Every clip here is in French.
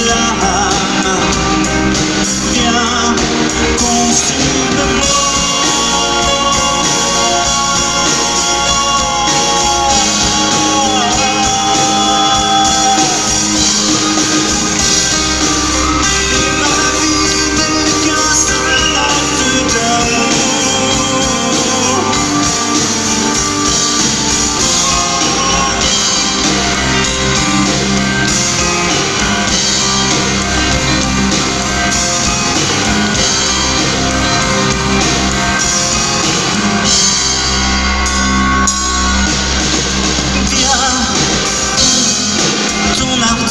l'âme. Viens, consume-moi.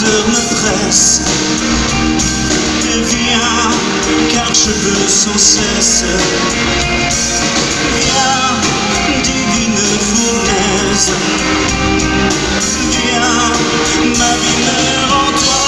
Me presse, et viens, car je veux sans cesse. Viens, divine fournaise, viens, m'abîmer en toi.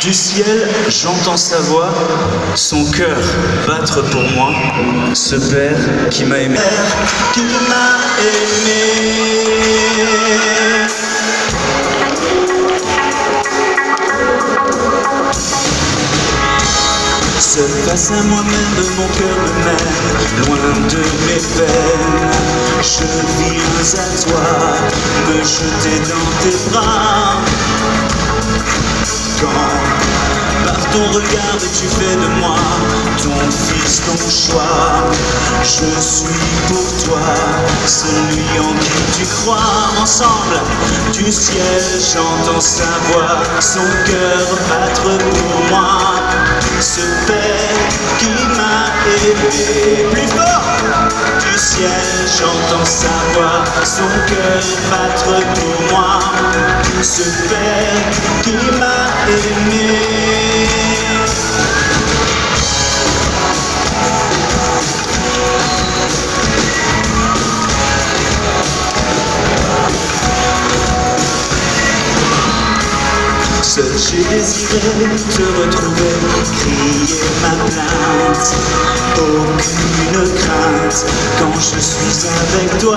Du ciel, j'entends sa voix, son cœur battre pour moi, ce Père qui m'a aimé. Qui m'a aimé. Seul face à moi-même, mon cœur me mène loin de mes peines. Je viens à toi, me jeter dans tes bras. Quand par ton regard tu fais de moi ton fils, ton choix. Je suis pour toi celui en qui tu crois. Ensemble du ciel j'entends sa voix, son cœur battre pour moi, ce Père qui m'a aimé. Plus fort! Du ciel j'entends sa voix, son cœur battre pour moi, ce Père qui m'a aimé. Seul j'ai désiré te retrouver, crier ma plainte, aucune crainte quand je suis avec toi.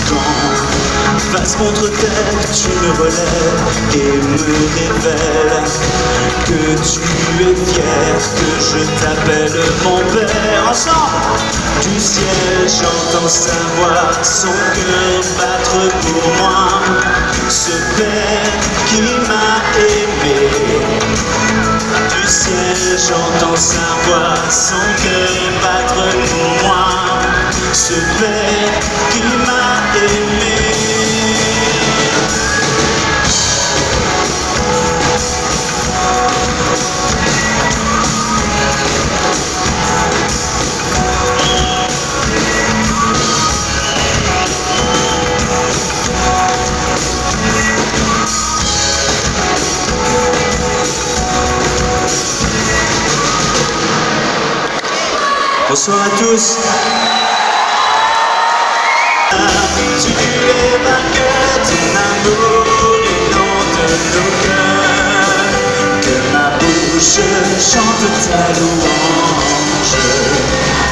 Quand face contre terre tu me relèves et me révèles que tu es fier, que je t'appelle mon Père. Ensemble du ciel j'entends sa voix, son cœur battre pour moi, ce Père qui m'a aimé. Du ciel j'entends sa voix, son cœur pour moi ce Père qui m'a aimé. Bonsoir à tous. Tu es vainqueur, ton amour inonde nos cœurs. Que ma bouche chante ta louange.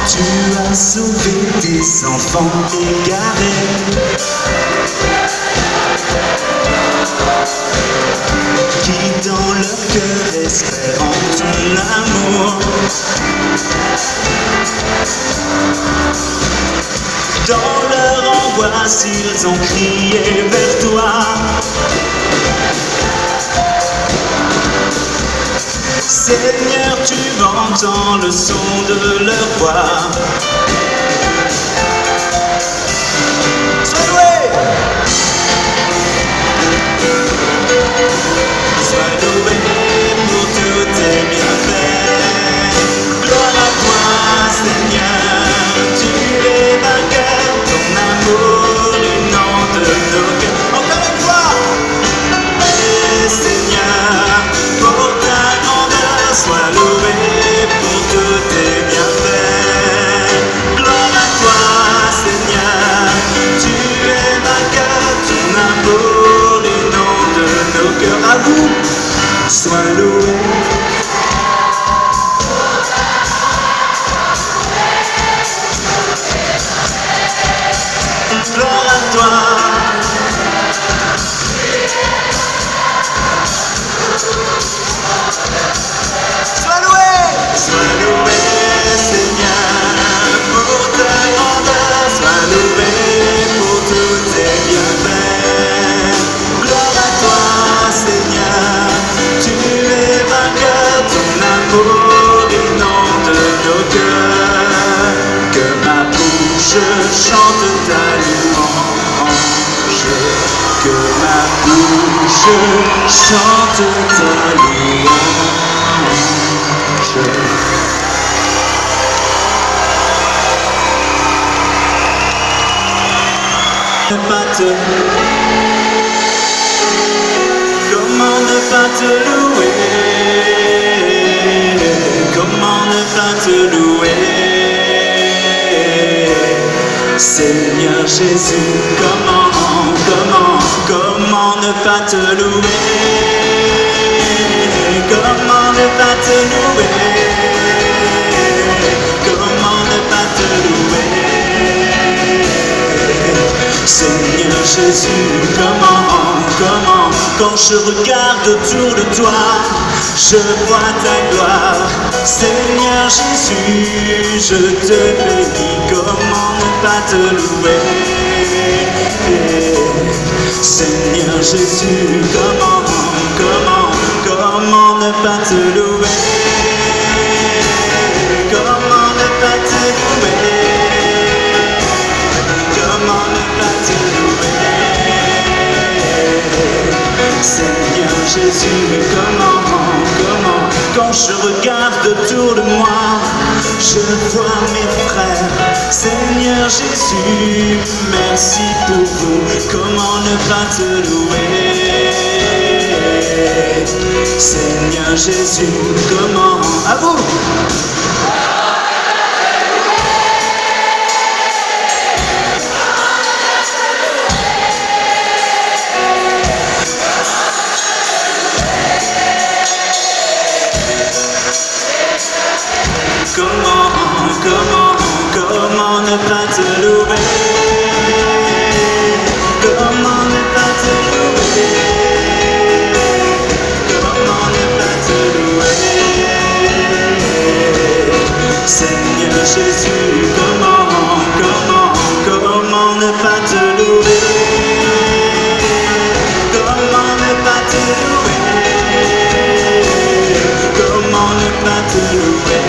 Tu as sauvé tes enfants égarés, qui dans leur cœur espèrent en ton amour. Dans leur angoisse, ils ont crié vers toi. Seigneur, tu entends le son de leur voix. Sois loué! Sois loué pour tous tes bienfaits. Gloire à toi, Seigneur, tu es vainqueur, ton amour inonde nos cœurs. Encore une fois! Et Seigneur, pour ta grandeur, sois loué pour tous tes bienfaits. Gloire à toi, Seigneur, tu es vainqueur, ton amour inonde nos cœurs. À vous, sois loué. Gloire à toi. Sois loué, Seigneur, pour ta grandeur. Sois loué pour tous tes bienfaits. Gloire à toi, Seigneur, tu es vainqueur, ton amour inonde nos cœurs. Que ma bouche chante ta louange, que ma bouche chante ta louange. Comment ne pas te louer? Comment ne pas te louer? Seigneur Jésus, comment ne pas te louer? Comment ne pas te louer? Comment ne pas te louer? Seigneur Jésus, comment, quand je regarde autour de toi, je vois ta gloire. Seigneur Jésus, je te bénis, comment ne pas te louer? Seigneur Jésus, comment ne pas te louer? Comment ne pas te louer? Comment ne pas te louer? Seigneur Jésus, comment, quand je regarde autour de moi, je vois mes frères. Seigneur Jésus, merci pour vous. Comment ne pas te louer? Seigneur Jésus, comment, à vous? Comment ne pas te louer? Comment ne pas te louer? Comment ne pas te louer? Seigneur Jésus, comment ne pas te louer? Comment ne pas te louer? Comment ne pas te louer?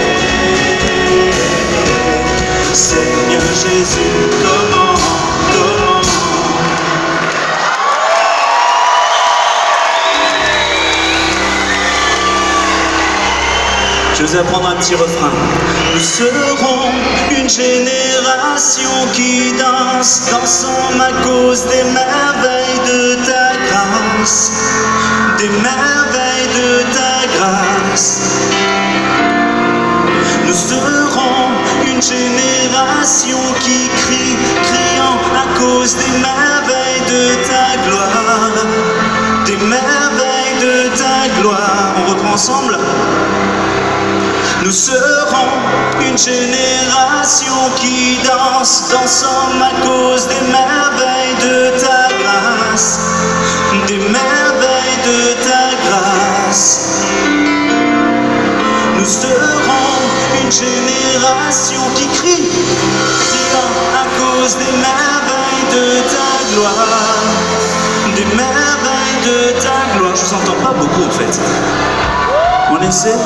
Je vais apprendre un petit refrain. Nous serons une génération qui danse, dansons à cause des merveilles de ta grâce, des merveilles de ta grâce. Nous serons une génération qui crie, criant à cause des merveilles de ta gloire, des merveilles de ta gloire. On reprend ensemble. Nous serons une génération qui danse, dansant à cause des merveilles de ta grâce, des merveilles de ta grâce. Nous serons une génération qui crie, criant à cause des merveilles de ta gloire, des merveilles de ta gloire. Je vous entends pas beaucoup en fait. On essaie.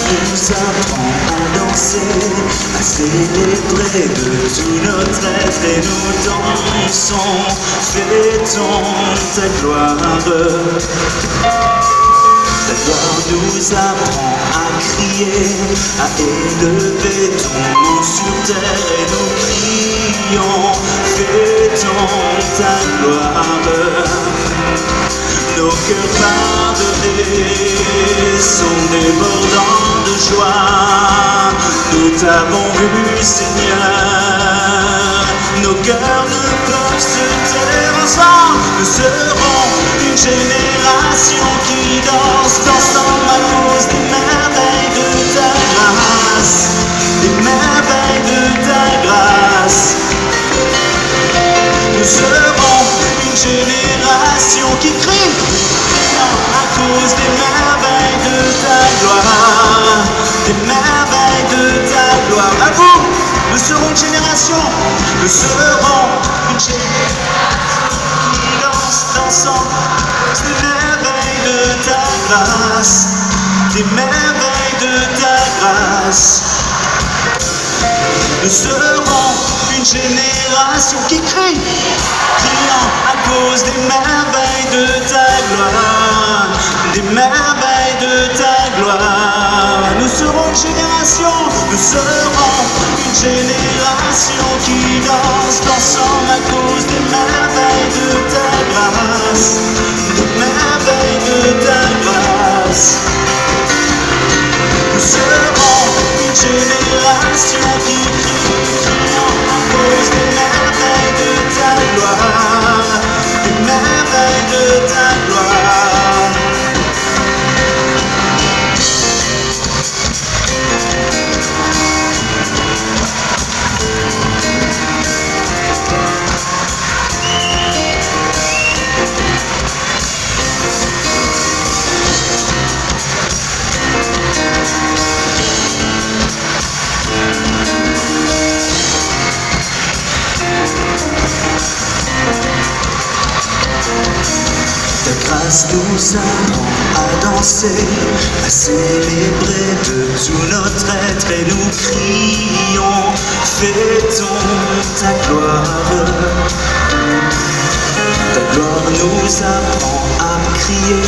Nous apprend à danser, à célébrer de tout notre être et nous dansons, fêtons ta gloire. Ta gloire nous apprend à crier, à élever ton nom sur terre et nous crions, fêtons ta gloire. Nos cœurs pardonnés sont débordants de joie. Nous t'avons vu, Seigneur. Nos cœurs ne peuvent se taire ensemble. Nous serons une génération qui danse, dansant à cause des merveilles de ta grâce, des merveilles de ta grâce. Nous serons une génération qui crie à cause des merveilles de ta gloire, des merveilles de ta gloire. À vous, nous serons une génération, nous serons une génération qui danse, dansant des merveilles de ta grâce, des merveilles de ta grâce. Nous serons une génération qui crie, criant à cause des merveilles de ta gloire, des merveilles de ta gloire. Nous serons une génération, nous serons une génération qui danse, dansant à cause des merveilles de ta grâce, des merveilles de ta grâce. Nous serons une génération qui crie, criant à cause des merveilles de ta gloire, des merveilles de ta gloire. Ta grâce nous apprend à danser, à célébrer de tout notre être et nous crions, fêtons ta gloire. Ta gloire nous apprend à crier,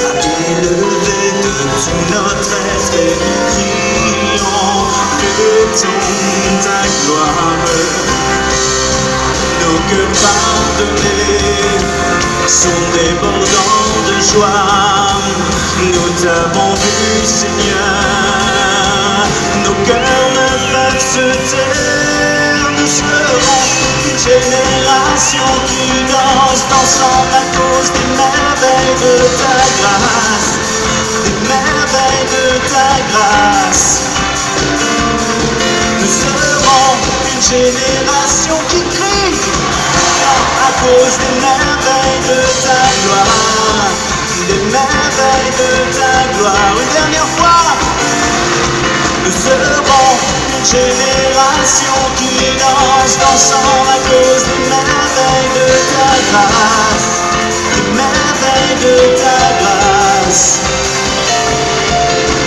à élever de tout notre être et nous crions, fêtons ta gloire. Nos cœurs pardonnés sont débordants de joie. Nous t'avons vu, Seigneur. Nos cœurs ne peuvent se taire. Nous serons une génération qui danse, dansant à cause des merveilles de ta grâce, des merveilles de ta grâce. Nous serons une génération qui crie à cause des merveilles de ta gloire, des merveilles de ta gloire. Une dernière fois, nous serons une génération qui danse, dansant à cause des merveilles grâce, des merveilles de ta grâce.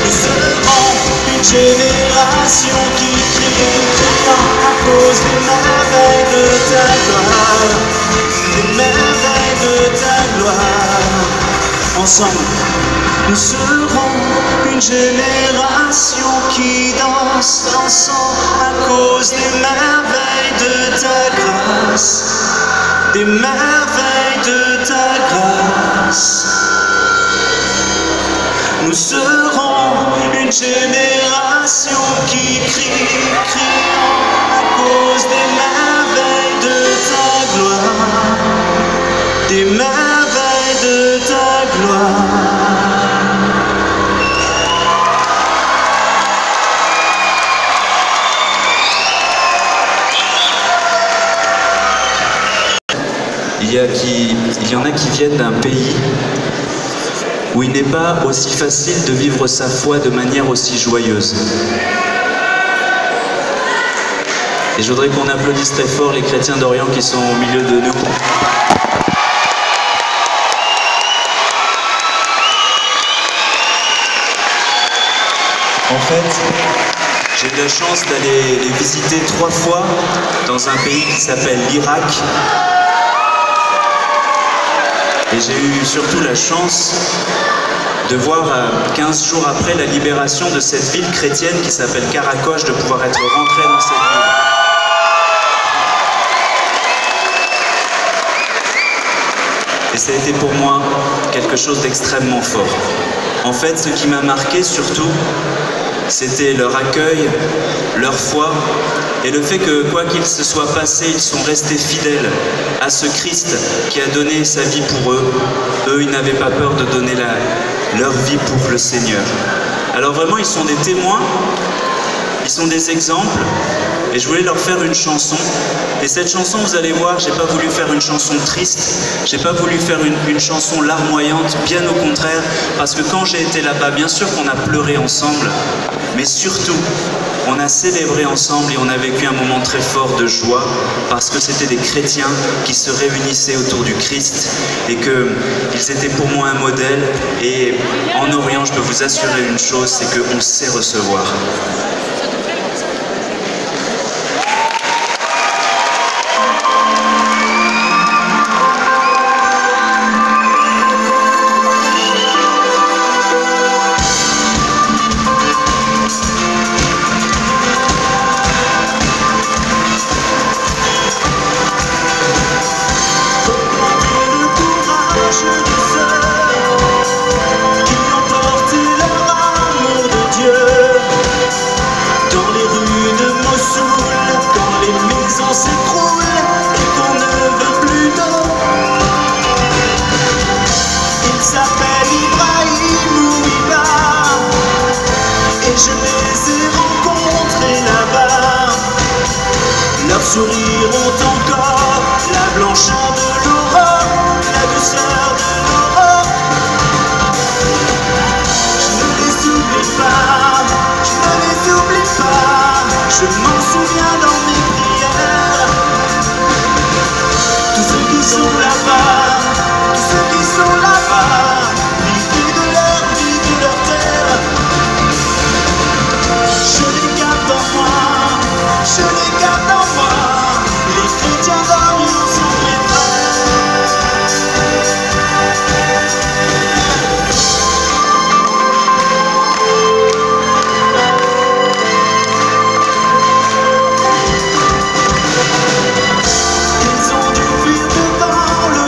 Nous serons une génération qui crie, criant à cause des merveilles de ta gloire, des merveilles de ta gloire. Ensemble, nous serons une génération qui danse, dansant à cause des merveilles de ta grâce, des merveilles de ta grâce. Nous serons une génération qui crie, criant à cause des merveilles de ta gloire, des merveilles de ta gloire. Il y en a qui viennent d'un pays où il n'est pas aussi facile de vivre sa foi de manière aussi joyeuse. Et je voudrais qu'on applaudisse très fort les chrétiens d'Orient qui sont au milieu de nous. En fait, j'ai eu la chance d'aller les visiter 3 fois dans un pays qui s'appelle l'Irak. Et j'ai eu surtout la chance de voir 15 jours après la libération de cette ville chrétienne qui s'appelle Karakosh, de pouvoir être rentré dans cette ville. Et ça a été pour moi quelque chose d'extrêmement fort. En fait, ce qui m'a marqué surtout, c'était leur accueil, leur foi, et le fait que, quoi qu'il se soit passé, ils sont restés fidèles à ce Christ qui a donné sa vie pour eux. Eux, ils n'avaient pas peur de donner leur vie pour le Seigneur. Alors vraiment, ils sont des témoins, ils sont des exemples, et je voulais leur faire une chanson. Et cette chanson, vous allez voir, j'ai pas voulu faire une chanson triste, j'ai pas voulu faire une chanson larmoyante, bien au contraire, parce que quand j'ai été là-bas, bien sûr qu'on a pleuré ensemble, mais surtout, on a célébré ensemble et on a vécu un moment très fort de joie, parce que c'était des chrétiens qui se réunissaient autour du Christ, et qu'ils étaient pour moi un modèle. Et en Orient, je peux vous assurer une chose, c'est qu'on sait recevoir. Je les ai rencontrés là-bas. Leurs sourires ont encore la blancheur de l'aurore, la douceur de l'aurore. Je ne les oublie pas, je ne les oublie pas. Je m'en souviens dans mes prières. Tous ceux qui sont là-bas, tous ceux qui sont là-bas, privés de leur vie, de leur terre. Je les garde en moi, je les garde en moi. Les chrétiens d'Orient sont mes Ils ont dû fuir devant le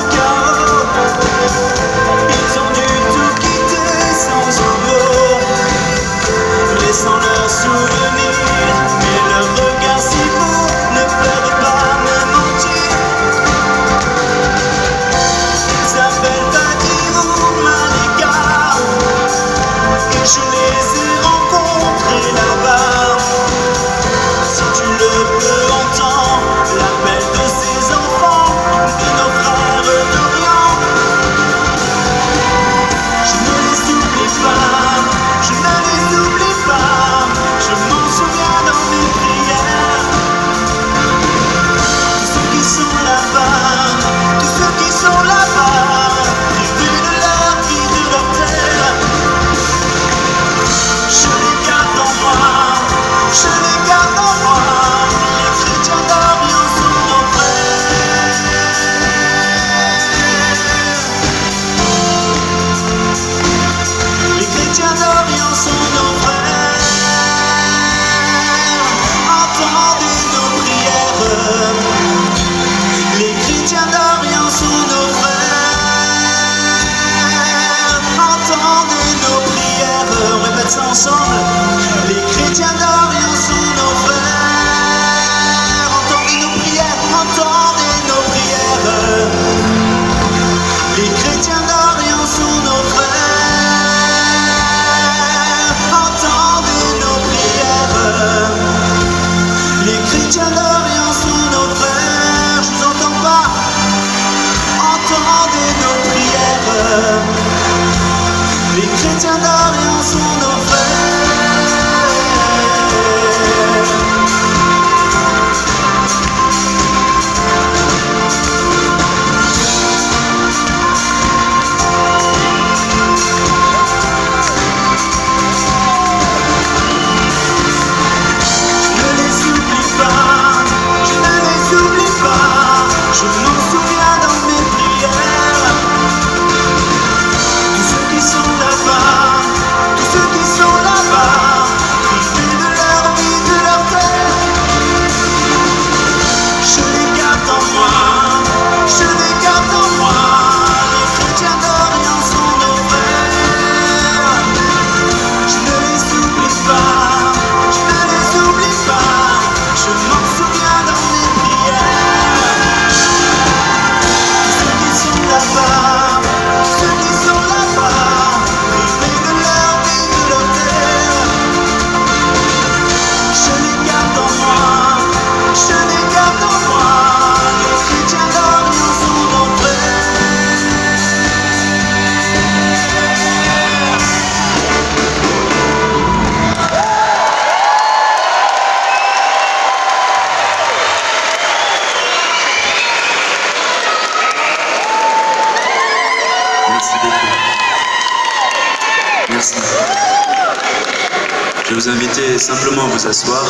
Je vais vous inviter simplement à vous asseoir.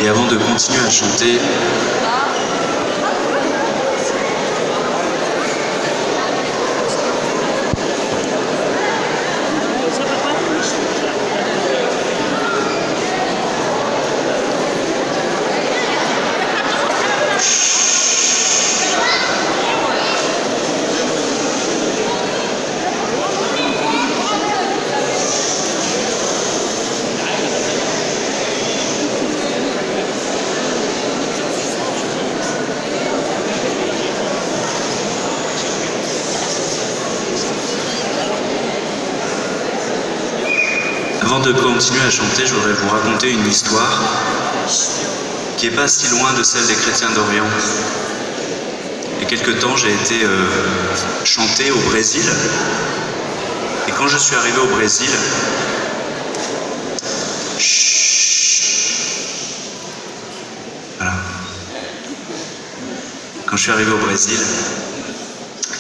Et avant de continuer à chanter, avant de continuer à chanter, je voudrais vous raconter une histoire qui n'est pas si loin de celle des chrétiens d'Orient. Il y a quelque temps, j'ai été chanter au Brésil. Et quand je suis arrivé au Brésil, voilà. Quand je suis arrivé au Brésil,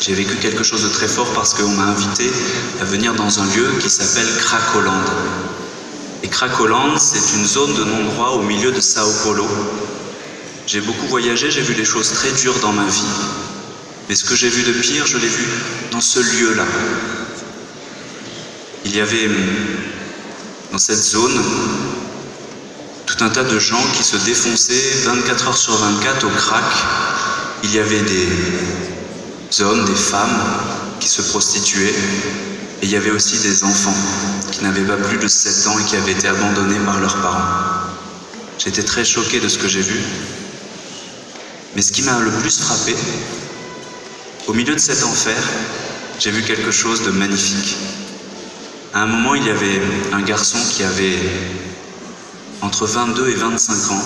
j'ai vécu quelque chose de très fort parce qu'on m'a invité à venir dans un lieu qui s'appelle Cracolândia. Et Cracolândia, c'est une zone de non-droit au milieu de Sao Paulo. J'ai beaucoup voyagé, j'ai vu des choses très dures dans ma vie. Mais ce que j'ai vu de pire, je l'ai vu dans ce lieu-là. Il y avait dans cette zone tout un tas de gens qui se défonçaient 24 heures sur 24 au crack. Il y avait des hommes, des femmes qui se prostituaient, et il y avait aussi des enfants qui n'avaient pas plus de 7 ans et qui avaient été abandonnés par leurs parents. J'étais très choqué de ce que j'ai vu, mais ce qui m'a le plus frappé, au milieu de cet enfer, j'ai vu quelque chose de magnifique. À un moment, il y avait un garçon qui avait entre 22 et 25 ans.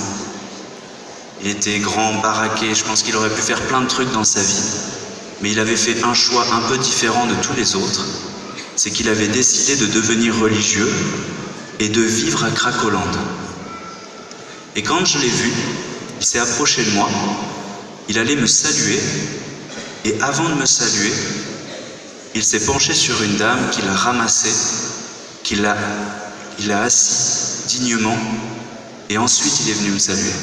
Il était grand, baraqué, je pense qu'il aurait pu faire plein de trucs dans sa vie. Mais il avait fait un choix un peu différent de tous les autres. C'est qu'il avait décidé de devenir religieux et de vivre à Cracolândia. Et quand je l'ai vu, il s'est approché de moi, il allait me saluer, et avant de me saluer, il s'est penché sur une dame qu'il a ramassée, il a assis dignement, et ensuite il est venu me saluer.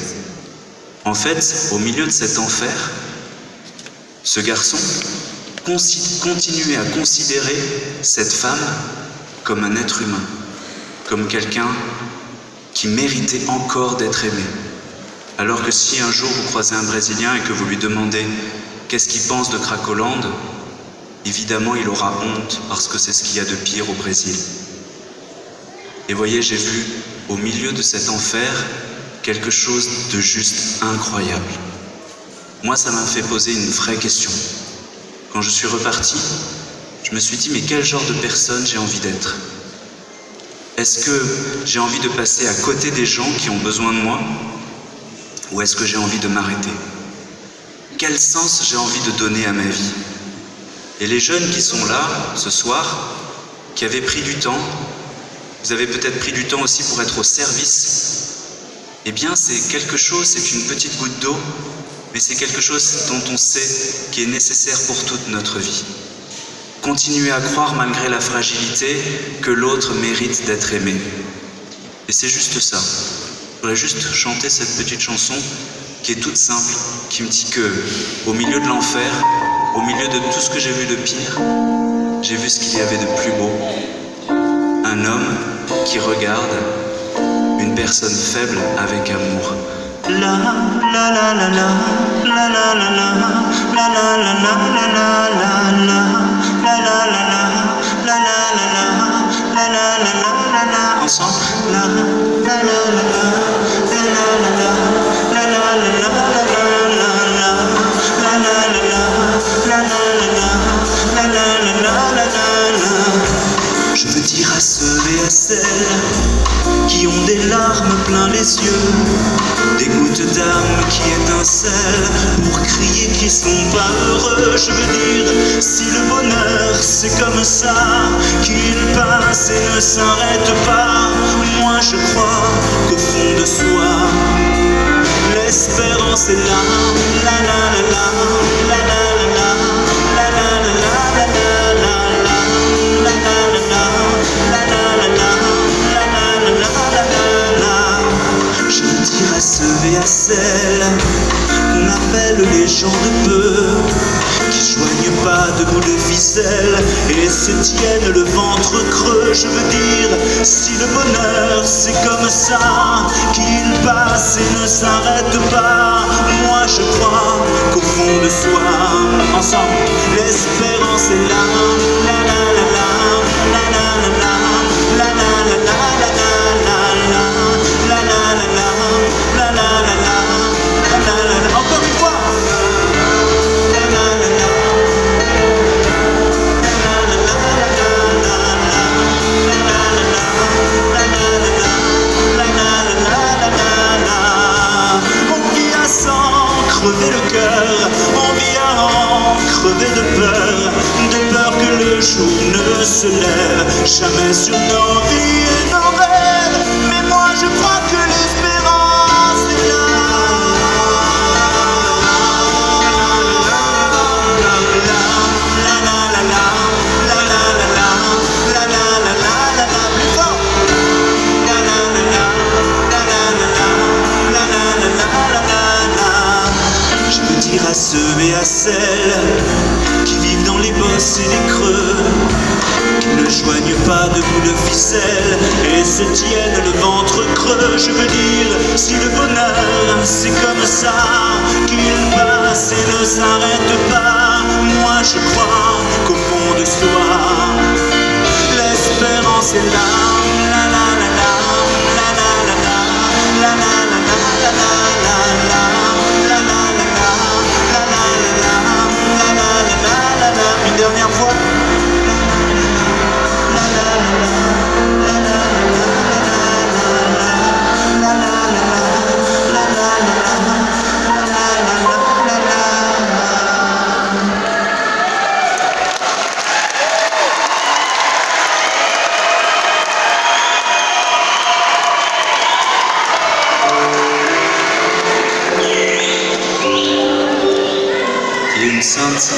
En fait, au milieu de cet enfer, ce garçon continuait à considérer cette femme comme un être humain, comme quelqu'un qui méritait encore d'être aimé. Alors que si un jour vous croisez un Brésilien et que vous lui demandez qu'est-ce qu'il pense de Cracolândia, évidemment il aura honte parce que c'est ce qu'il y a de pire au Brésil. Et voyez, j'ai vu au milieu de cet enfer quelque chose de juste incroyable. Moi, ça m'a fait poser une vraie question. Quand je suis reparti, je me suis dit, mais quel genre de personne j'ai envie d'être? Est-ce que j'ai envie de passer à côté des gens qui ont besoin de moi? Ou est-ce que j'ai envie de m'arrêter? Quel sens j'ai envie de donner à ma vie? Et les jeunes qui sont là, ce soir, qui avaient pris du temps, vous avez peut-être pris du temps aussi pour être au service, eh bien c'est quelque chose, c'est une petite goutte d'eau, mais c'est quelque chose dont on sait qui est nécessaire pour toute notre vie. Continuer à croire malgré la fragilité que l'autre mérite d'être aimé. Et c'est juste ça. Je voudrais juste chanter cette petite chanson qui est toute simple, qui me dit que au milieu de l'enfer, au milieu de tout ce que j'ai vu de pire, j'ai vu ce qu'il y avait de plus beau. Un homme qui regarde une personne faible avec amour. La la la la la la la la la la la la la la la ensemble. La la la la la la la la la la la. Je veux dire à ceux et à celles qui ont des larmes plein les yeux, des gouttes d'âme qui étincellent pour crier qu'ils sont pas heureux. Je veux dire, si le bonheur c'est comme ça, qu'il passe et ne s'arrête pas, moi je crois qu'au fond de soi, l'espérance est là. La la la la, la la la la, la la la la la la la la la la la. à celles qu'on appelle les gens de peu, qui joignent pas de bout de ficelle et se tiennent le ventre creux. Je veux dire, si le bonheur c'est comme ça, qu'il passe et ne s'arrête pas, moi je crois qu'au fond de soi, ensemble, l'espérance est là. La la la la, la la la la, la la la la, la la la la, la la la la, la la la la, la la la. Encore une fois. Crever le cœur, on vit à en crever de peur que le jour ne se lève jamais sur nos vies et nos rêves. Mais moi je crois que l'espérance est là. La la la la, la la la la, la la la la, la plus fort. La la la la, la la la la, la la la la. Je veux dire à ceux et à celles qui vivent dans les bosses et les creux, qui ne joignent pas de bout de ficelle et se tiennent le ventre creux. Je veux dire, si le bonheur c'est comme ça, qu'il passe et ne s'arrête pas, moi je crois qu'au fond de soi, l'espérance est là. La la la la, la la la la, la la la la, la la la. Une dernière fois. Il y a une sainte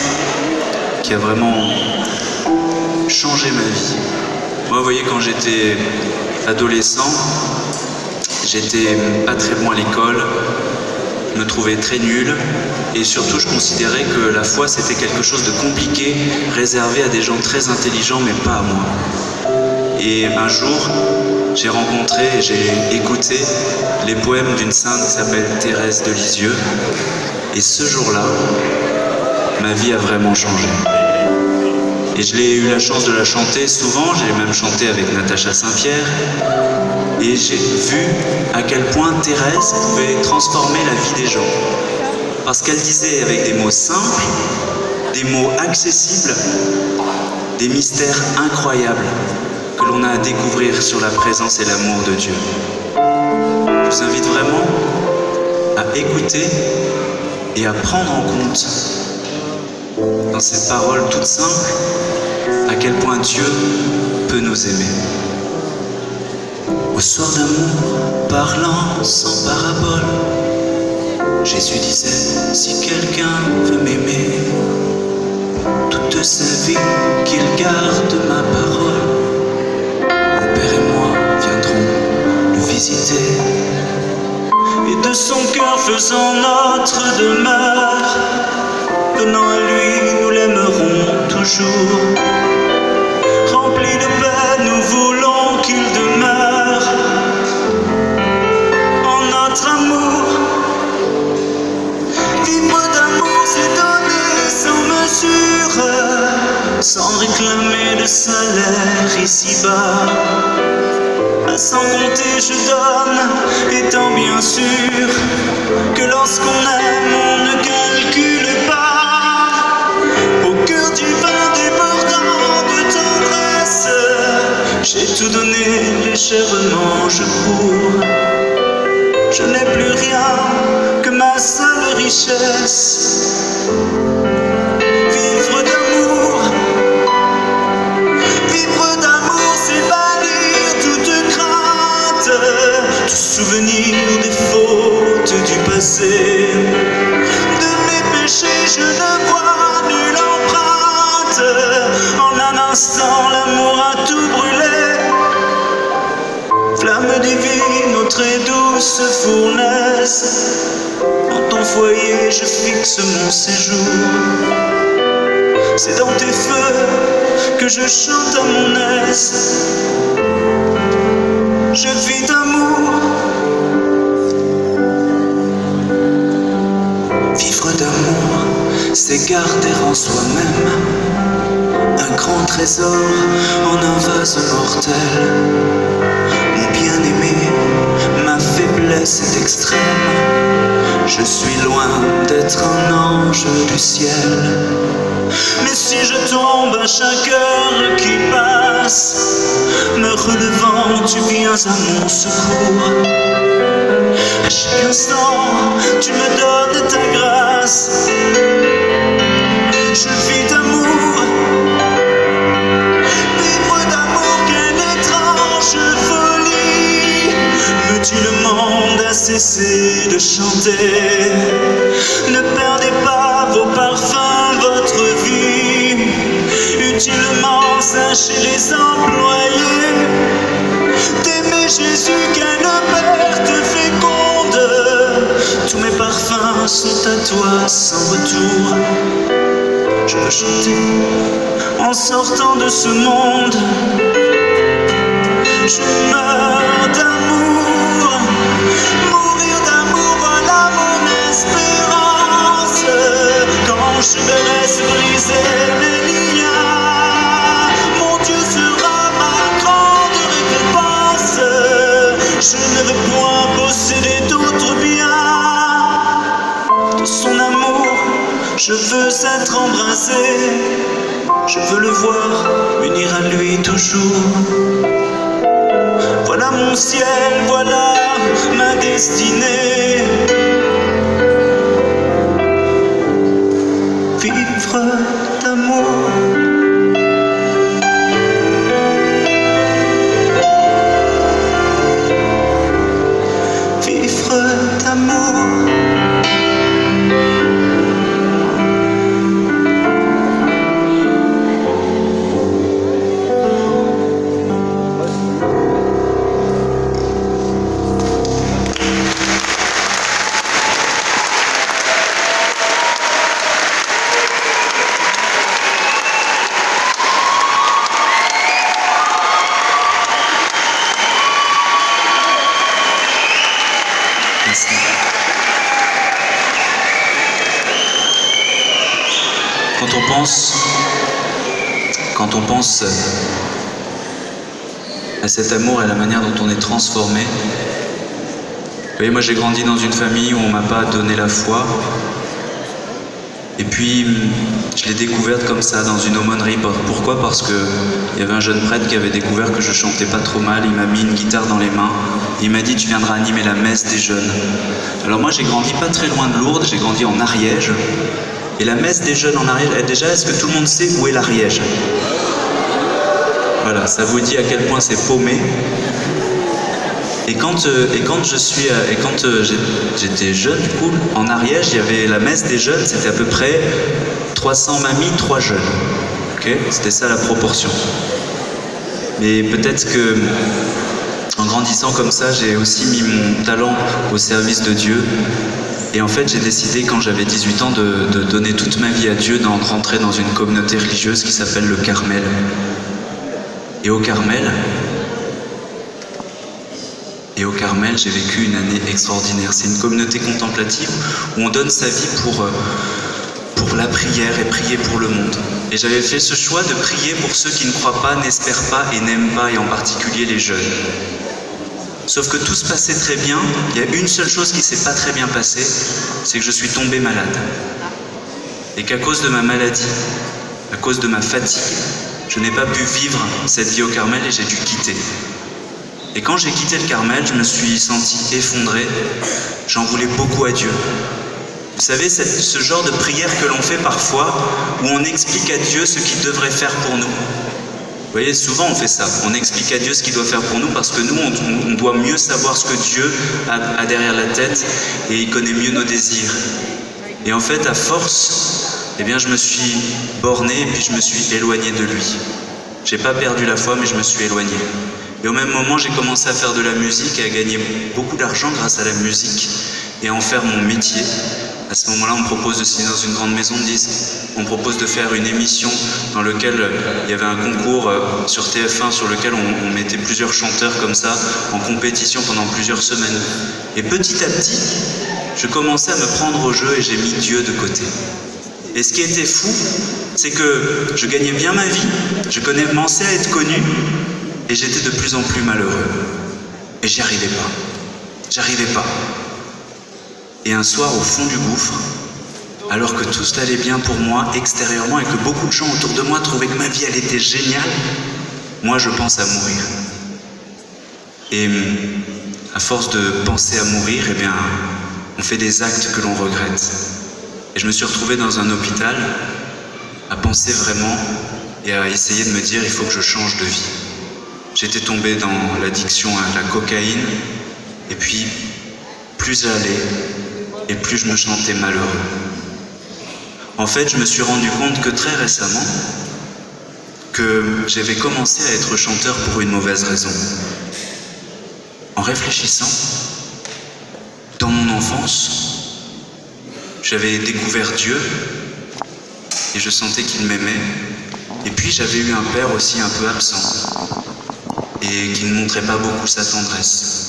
qui a vraiment changé ma vie. Moi, vous voyez, quand j'étais adolescent, j'étais pas très bon à l'école, je me trouvais très nul, et surtout je considérais que la foi c'était quelque chose de compliqué, réservé à des gens très intelligents, mais pas à moi. Et un jour, j'ai rencontré et j'ai écouté les poèmes d'une sainte qui s'appelle Thérèse de Lisieux, et ce jour-là, ma vie a vraiment changé. Et je l'ai eu la chance de la chanter souvent, j'ai même chanté avec Natacha Saint-Pierre, et j'ai vu à quel point Thérèse pouvait transformer la vie des gens. Parce qu'elle disait avec des mots simples, des mots accessibles, des mystères incroyables que l'on a à découvrir sur la présence et l'amour de Dieu. Je vous invite vraiment à écouter et à prendre en compte dans ces paroles toutes simples à quel point Dieu peut nous aimer. Au soir d'amour, parlant sans parabole, Jésus disait, si quelqu'un veut m'aimer, toute sa vie qu'il garde ma parole. Mon Père et moi viendrons le visiter, et de son cœur faisant notre demeure, venant à lui, nous l'aimerons toujours. Remplis de paix, nous voulons qu'il demeure en notre amour. Vivre d'amour, c'est donner sans mesure, sans réclamer de salaire ici-bas. Sans compter, je donne, étant bien sûr que lorsqu'on aime, on ne calcule pas. Au cœur divin débordant de tendresse, j'ai tout donné légèrement, je cours. Je n'ai plus rien que ma seule richesse. Vivre d'amour, c'est bannir toute crainte, tout souvenir des fautes du passé. De mes péchés, je ne vois nulle empreinte. En un instant, l'amour a tout brûlé. Flamme divine, ô très douce douce fournaise. Dans ton foyer je fixe mon séjour. C'est dans tes feux que je chante à mon aise. Je vis d'amour. Vivre d'amour, c'est garder en soi-même un grand trésor en un vase mortel. Mon bien-aimé, ma faiblesse est extrême. Je suis loin d'être un ange du ciel. Mais si je tombe à chaque heure qui passe, me relevant, tu viens à mon secours. À chaque instant, tu me donnes ta grâce. Je vis d'amour. Vivre d'amour, quelle étrange folie. Me dit le monde à cesser de chanter. Ne perdez pas vos parfums, votre vie. Utilement, sachez les employer. D'aimer Jésus, quelle perte féconde. Tous mes parfums sont à toi sans retour. Je veux chanter en sortant de ce monde. Je meurs d'amour. Mourir d'amour, voilà mon espérance. Quand je verrai se briser les liens, mon Dieu sera ma grande récompense. Je ne veux point posséder d'autres biens. De son amour, je veux être embrasé. Je veux le voir, m'unir à lui toujours. Voilà mon ciel, voilà ma destinée. Vivre d'amour. Vivre d'amour. Quand on pense à cet amour et à la manière dont on est transformé, vous voyez, moi j'ai grandi dans une famille où on m'a pas donné la foi, et puis je l'ai découverte comme ça dans une aumônerie. Pourquoi? Parce que il y avait un jeune prêtre qui avait découvert que je chantais pas trop mal. Il m'a mis une guitare dans les mains, il m'a dit: tu viendras animer la messe des jeunes. Alors moi j'ai grandi pas très loin de Lourdes, j'ai grandi en Ariège. Et la messe des jeunes en Ariège, déjà, est-ce que tout le monde sait où est l'Ariège? Voilà, ça vous dit à quel point c'est paumé. Et quand j'étais jeune, du coup, en Ariège, il y avait la messe des jeunes, c'était à peu près 300 mamies, 3 jeunes. Okay, c'était ça la proportion. Mais peut-être que, en grandissant comme ça, j'ai aussi mis mon talent au service de Dieu. Et en fait, j'ai décidé, quand j'avais 18 ans, de donner toute ma vie à Dieu, de rentrer dans une communauté religieuse qui s'appelle le Carmel. Et au Carmel, j'ai vécu une année extraordinaire. C'est une communauté contemplative où on donne sa vie pour la prière et prier pour le monde. Et j'avais fait ce choix de prier pour ceux qui ne croient pas, n'espèrent pas et n'aiment pas, et en particulier les jeunes. Sauf que tout se passait très bien. Il y a une seule chose qui ne s'est pas très bien passée, c'est que je suis tombé malade. Et qu'à cause de ma maladie, à cause de ma fatigue, je n'ai pas pu vivre cette vie au Carmel et j'ai dû quitter. Et quand j'ai quitté le Carmel, je me suis senti effondré. J'en voulais beaucoup à Dieu. Vous savez, c'est ce genre de prière que l'on fait parfois, où on explique à Dieu ce qu'il devrait faire pour nous. Vous voyez, souvent on fait ça, on explique à Dieu ce qu'il doit faire pour nous parce que nous, on doit mieux savoir ce que Dieu a derrière la tête et il connaît mieux nos désirs. Et en fait, à force, eh bien, je me suis borné et puis je me suis éloigné de lui. J'ai pas perdu la foi, mais je me suis éloigné. Et au même moment, j'ai commencé à faire de la musique et à gagner beaucoup d'argent grâce à la musique et à en faire mon métier. À ce moment-là, on me propose de signer dans une grande maison de disques. On me propose de faire une émission dans laquelle il y avait un concours sur TF1 sur lequel on mettait plusieurs chanteurs comme ça en compétition pendant plusieurs semaines. Et petit à petit, je commençais à me prendre au jeu et j'ai mis Dieu de côté. Et ce qui était fou, c'est que je gagnais bien ma vie, je commençais à être connu et j'étais de plus en plus malheureux. Et j'y arrivais pas. J'arrivais pas. Et un soir, au fond du gouffre, alors que tout allait bien pour moi extérieurement et que beaucoup de gens autour de moi trouvaient que ma vie elle était géniale, moi je pense à mourir. Et à force de penser à mourir, eh bien, on fait des actes que l'on regrette. Et je me suis retrouvé dans un hôpital à penser vraiment et à essayer de me dire il faut que je change de vie. J'étais tombé dans l'addiction à la cocaïne et puis plus j'allais et plus je me sentais malheureux. En fait, je me suis rendu compte que très récemment, que j'avais commencé à être chanteur pour une mauvaise raison. En réfléchissant, dans mon enfance, j'avais découvert Dieu et je sentais qu'il m'aimait. Et puis j'avais eu un père aussi un peu absent et qui ne montrait pas beaucoup sa tendresse.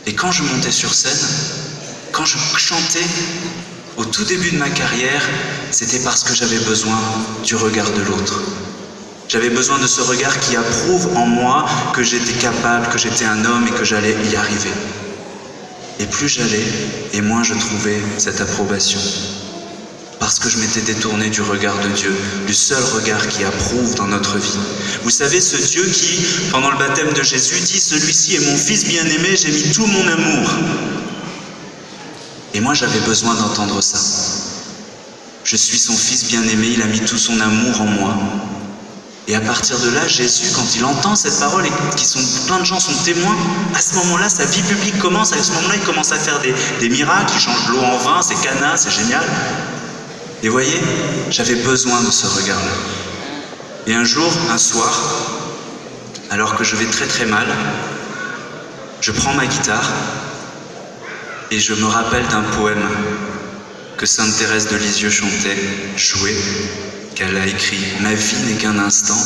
Et quand je montais sur scène, quand je chantais, au tout début de ma carrière, c'était parce que j'avais besoin du regard de l'autre. J'avais besoin de ce regard qui approuve en moi que j'étais capable, que j'étais un homme et que j'allais y arriver. Et plus j'allais, et moins je trouvais cette approbation. Parce que je m'étais détourné du regard de Dieu, du seul regard qui approuve dans notre vie. Vous savez, ce Dieu qui, pendant le baptême de Jésus, dit « Celui-ci est mon fils bien-aimé, j'ai mis tout mon amour ». Et moi, j'avais besoin d'entendre ça. Je suis son fils bien-aimé, il a mis tout son amour en moi. Et à partir de là, Jésus, quand il entend cette parole, et plein de gens sont témoins, à ce moment-là, sa vie publique commence, à ce moment-là, il commence à faire des miracles, il change l'eau en vin, c'est Cana, c'est génial. Et vous voyez, j'avais besoin de ce regard-là. Et un jour, un soir, alors que je vais très très mal, je prends ma guitare, et je me rappelle d'un poème que Sainte Thérèse de Lisieux chantait, jouait, qu'elle a écrit. Ma vie n'est qu'un instant,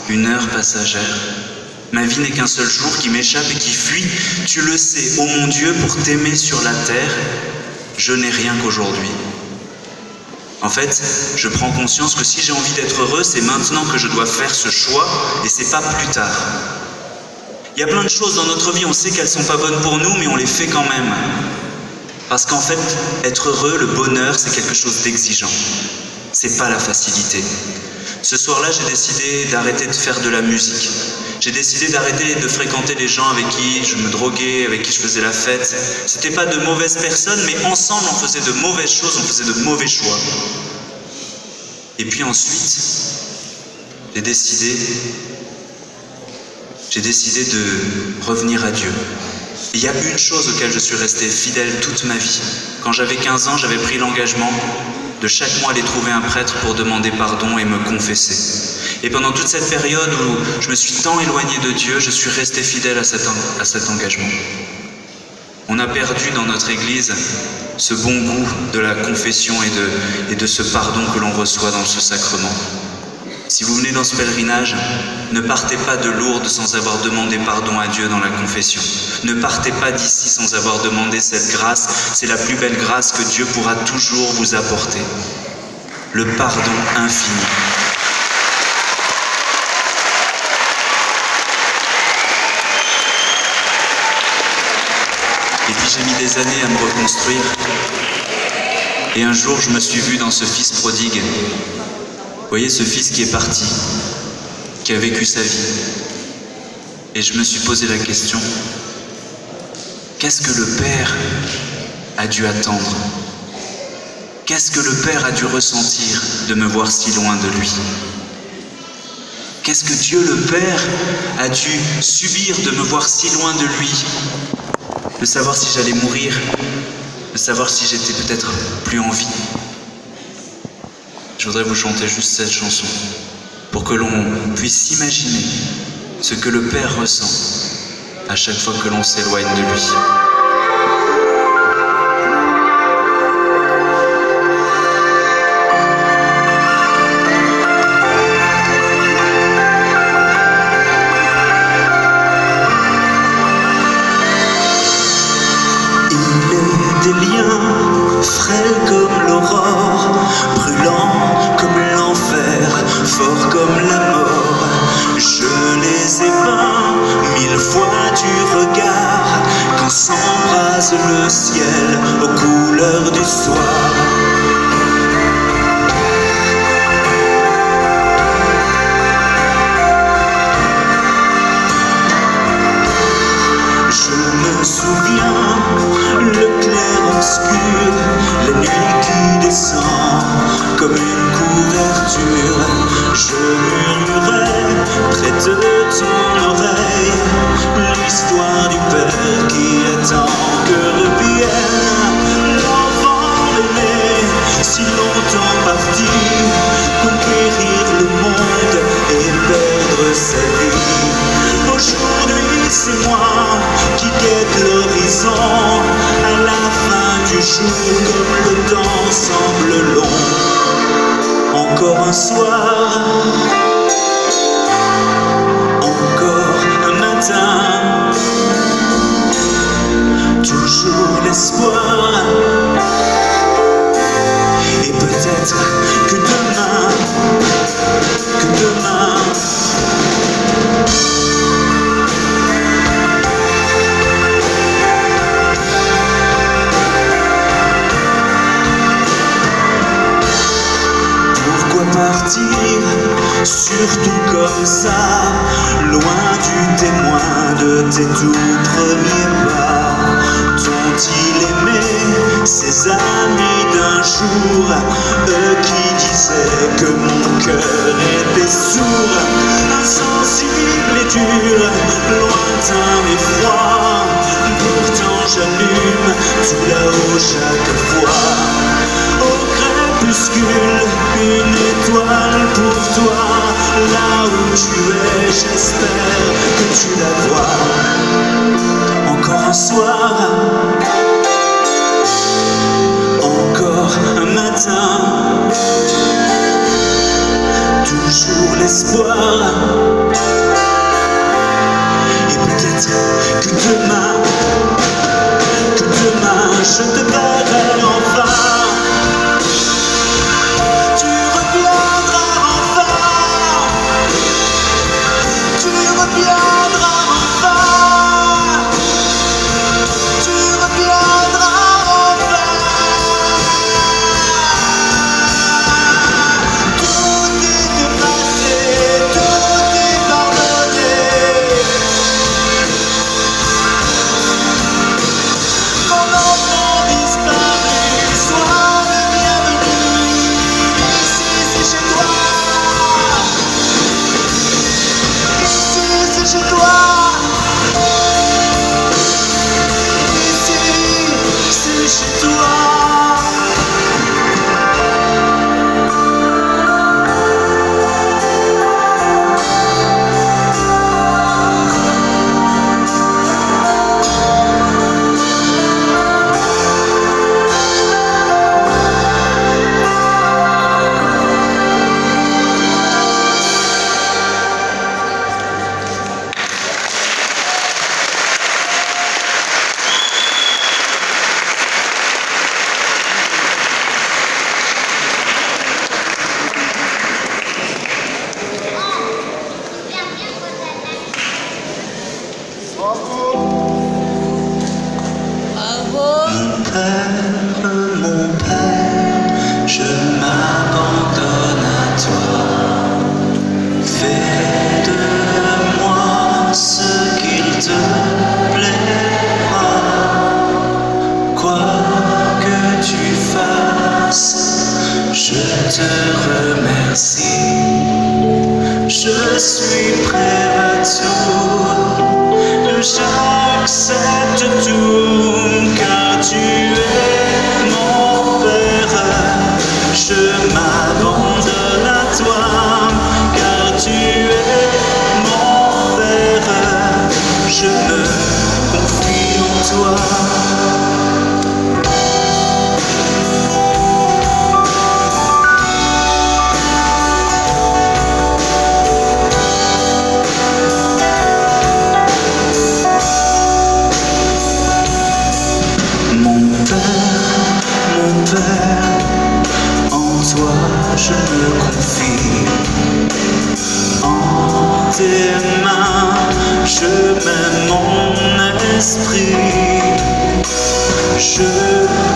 une heure passagère. Ma vie n'est qu'un seul jour qui m'échappe et qui fuit. Tu le sais, ô mon Dieu, pour t'aimer sur la terre, je n'ai rien qu'aujourd'hui. En fait, je prends conscience que si j'ai envie d'être heureux, c'est maintenant que je dois faire ce choix et c'est pas plus tard. Il y a plein de choses dans notre vie, on sait qu'elles sont pas bonnes pour nous, mais on les fait quand même. Parce qu'en fait, être heureux, le bonheur, c'est quelque chose d'exigeant. C'est pas la facilité. Ce soir-là, j'ai décidé d'arrêter de faire de la musique. J'ai décidé d'arrêter de fréquenter les gens avec qui je me droguais, avec qui je faisais la fête. C'était pas de mauvaises personnes, mais ensemble, on faisait de mauvaises choses, on faisait de mauvais choix. Et puis ensuite, j'ai décidé de revenir à Dieu. Et il y a une chose auquel je suis resté fidèle toute ma vie. Quand j'avais 15 ans, j'avais pris l'engagement de chaque mois aller trouver un prêtre pour demander pardon et me confesser. Et pendant toute cette période où je me suis tant éloigné de Dieu, je suis resté fidèle à cet engagement. On a perdu dans notre Église ce bon goût de la confession et de ce pardon que l'on reçoit dans ce sacrement. Si vous venez dans ce pèlerinage, ne partez pas de Lourdes sans avoir demandé pardon à Dieu dans la confession. Ne partez pas d'ici sans avoir demandé cette grâce. C'est la plus belle grâce que Dieu pourra toujours vous apporter. Le pardon infini. Et puis j'ai mis des années à me reconstruire. Et un jour, je me suis vu dans ce fils prodigue. Vous voyez, ce fils qui est parti, qui a vécu sa vie. Et je me suis posé la question, qu'est-ce que le Père a dû attendre? Qu'est-ce que le Père a dû ressentir de me voir si loin de lui? Qu'est-ce que Dieu le Père a dû subir de me voir si loin de lui? De savoir si j'allais mourir, de savoir si j'étais peut-être plus en vie. Je voudrais vous chanter juste cette chanson pour que l'on puisse s'imaginer ce que le Père ressent à chaque fois que l'on s'éloigne de lui. Des liens frêles comme l'aurore, brûlants comme l'enfer, forts comme la mort. Je les ai peints 1000 fois du regard, quand s'embrase le ciel aux couleurs du soir. Je me souviens, le clair-obscur, la nuit qui descend comme une couverture. Je murmurais près de ton oreille l'histoire du père qui attend que revienne l'enfant aimé, si longtemps parti, conquérir le monde et perdre sa vie. Aujourd'hui c'est moi qui guette l'horizon, à la fin du jour comme le temps semble long. Encore un soir, encore un matin, toujours l'espoir. Et peut-être que demain, partir, surtout comme ça, loin du témoin de tes tout premiers pas. T'ont-ils aimé ces amis d'un jour, eux qui disaient que mon cœur était sourd, insensible et dur, lointain et froid. Pourtant j'allume tout là-haut chaque fois. Au crépuscule, une étoile pour toi, là où tu es, j'espère que tu la vois. Encore un soir, encore un matin, toujours l'espoir. Et peut-être que demain, je te verrai enfin. Mon Père, je m'abandonne à toi. Fais de moi ce qu'il te plaira. Quoi que tu fasses, je te remercie. Je suis prêt à tout. J'accepte tout, car tu es mon Père. Je m'abandonne à toi, car tu es mon Père. Je me Père, en toi je me confie. En tes mains, je mets mon esprit. Je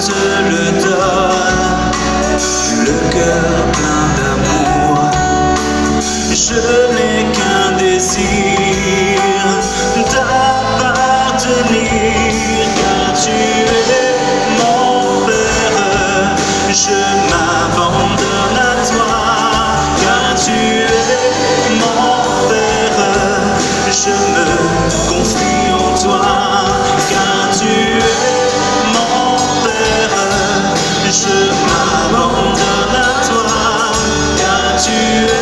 te le donne, le cœur plein d'amour. Je n'ai qu'un désir d'appartenir, car tu es mon Père. Je m'abandonne à toi, car tu es mon Père. Je me confie en toi, car tu es mon Père. Je m'abandonne à toi, car tu es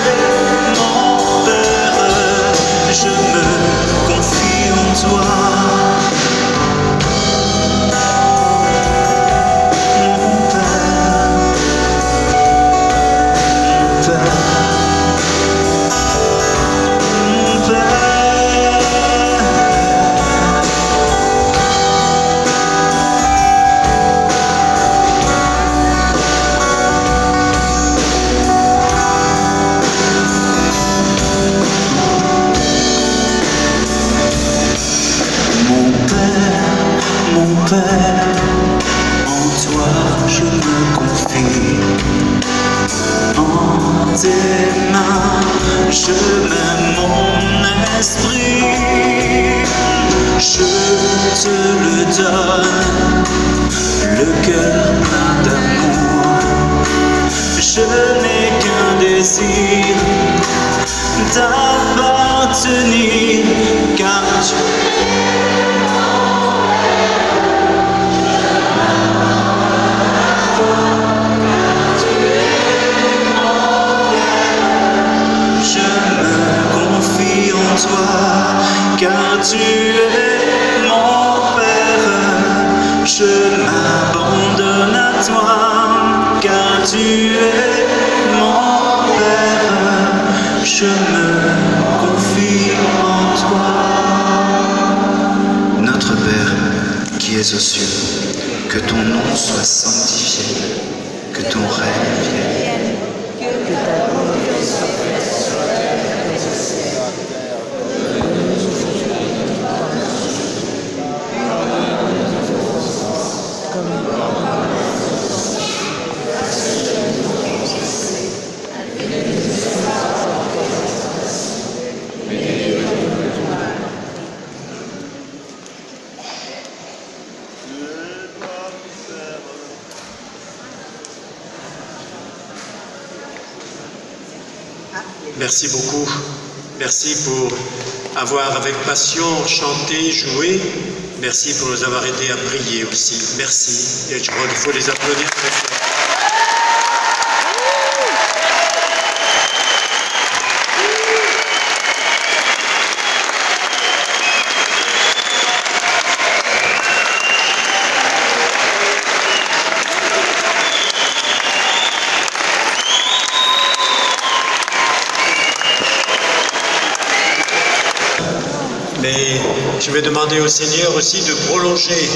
mon Père. Je me confie en toi. Mon Père, en toi je me confie. En tes mains, je mets mon esprit. Je te le donne, le cœur plein d'amour. Je n'ai qu'un désir d'appartenir, car tu car tu es mon Père. Je m'abandonne à toi, car tu es mon Père. Je me confie en toi. Notre Père, qui es aux cieux, que ton nom soit sanctifié, que ton règne vienne. Que ta volonté soit faite sur la terre Merci beaucoup. Merci pour avoir avec passion chanté, joué. Merci pour nous avoir aidés à prier aussi. Merci. Et je crois qu'il faut les applaudir très fort. Mais je vais demander au Seigneur aussi de prolonger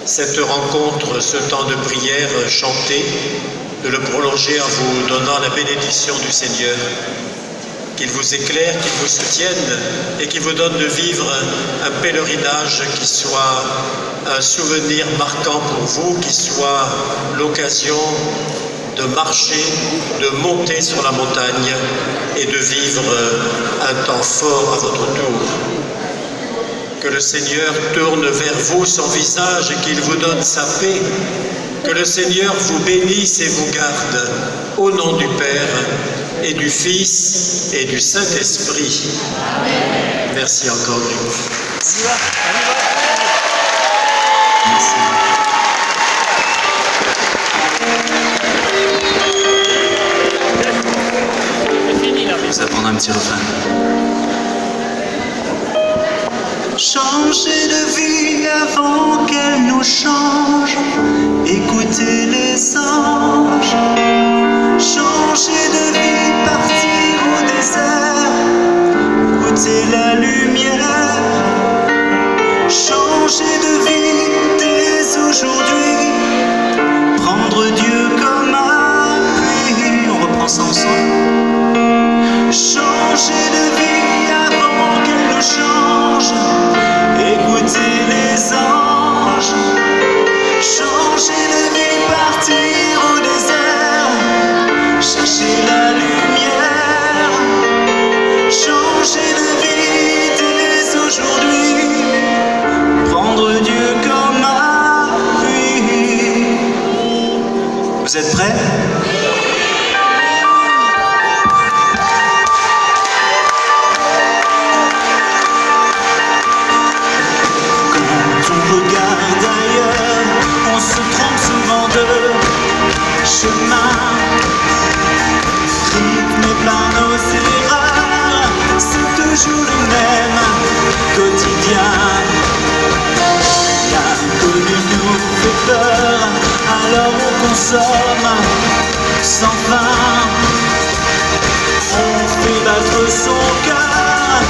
cette rencontre, ce temps de prière chanté, de le prolonger en vous donnant la bénédiction du Seigneur, qu'il vous éclaire, qu'il vous soutienne et qu'il vous donne de vivre un pèlerinage qui soit un souvenir marquant pour vous, qui soit l'occasion de marcher, de monter sur la montagne et de vivre un temps fort à votre tour. Que le Seigneur tourne vers vous son visage et qu'il vous donne sa paix. Que le Seigneur vous bénisse et vous garde, au nom du Père et du Fils et du Saint-Esprit. Merci encore, Dieu. Merci. Ça va prendre un petit refrain. Changer de vie avant qu'elle nous change, écouter les anges. Changer de vie, partir au désert, goûter la lumière. Changer de vie dès aujourd'hui, prendre prêts? Quand on regarde ailleurs, on se trompe souvent de chemin, rythmé par nos erreurs, c'est toujours le même quotidien. L'inconnu nous fait peur, alors on consomme sans fin. On fait battre son cœur,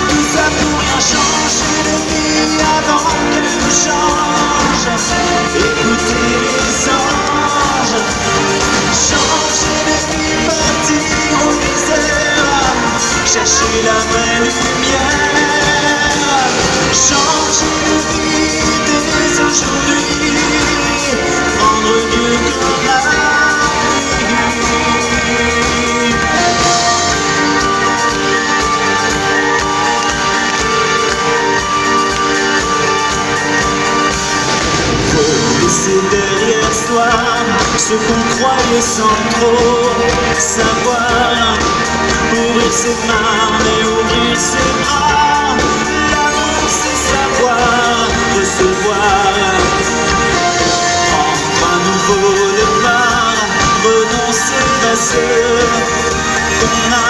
tout ça pour rien changer de vie avant qu'elle nous change. Écoutez les anges, changer de vie, partir au désert, chercher la vraie lumière, changer de vie dès aujourd'hui, prendre Dieu comme ami. Laisser derrière soi ce qu'on croyait sans trop savoir, ouvrir ses mains et ouvrir ses bras. L'amour c'est savoir recevoir, prendre un nouveau départ, renoncer à ce qu'on a,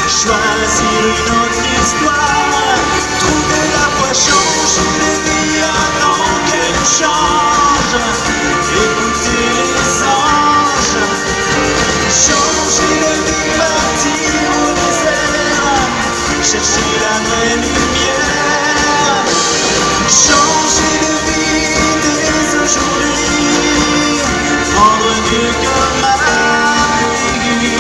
choisir une autre histoire, trouver la voie, changer de vie avant qu'elle nous change. Écouter les anges, changer de vie, partir au désert, chercher la vraie lumière, changer de vie dès aujourd'hui, prendre Dieu comme ami.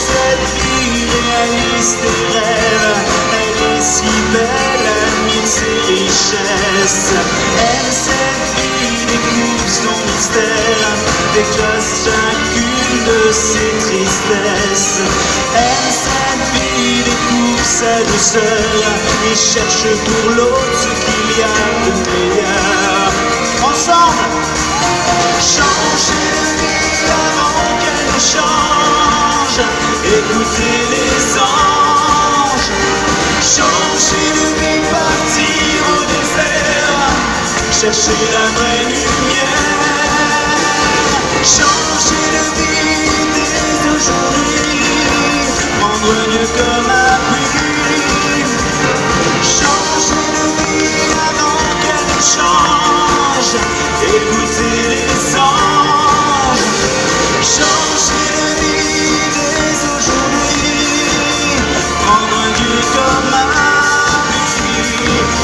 Cette vie réalise tes rêves, elle est si belle, admire ses richesses. Elle, cette vie, découvre son mystère, déclasse chacune de ses tristesses. Elle, cette vie, découvre sa douceur et cherche pour l'autre ce qu'il y a de meilleur. Ensemble, changer de vie avant qu'elle nous change. Écoutez les anges, changer de vie, partir au désert, chercher la vraie lumière, changer de vie dès aujourd'hui, prendre Dieu comme appui, changer de vie avant qu'elle nous change. Écoutez les anges, changer de vie dès aujourd'hui, prendre Dieu comme ami,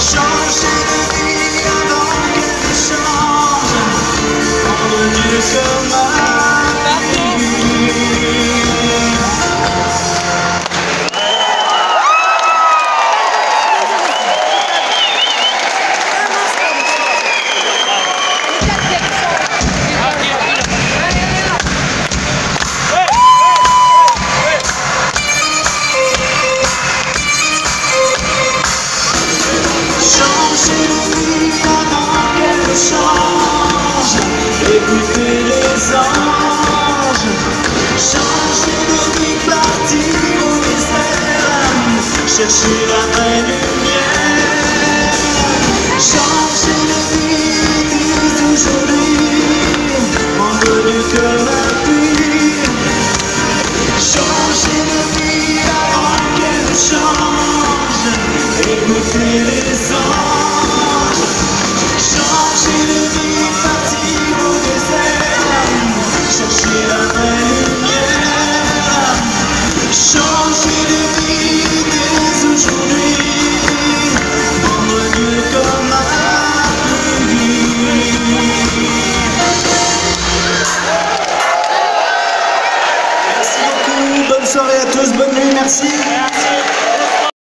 changer de vie avant qu'elle nous change, prendre Dieu comme ami. Écoutez les anges, changer de vie, partir au désert, chercher la vraie lumière, changer de vie dès aujourd'hui, prendre Dieu comme appui, changer de vie avant qu'elle nous change. Écoutez les anges, changer de vie, partir au désert, chercher la vraie lumière, changer de vie dès aujourd'hui, prendre Dieu comme appui. Merci beaucoup, bonne soirée à tous, bonne nuit, merci.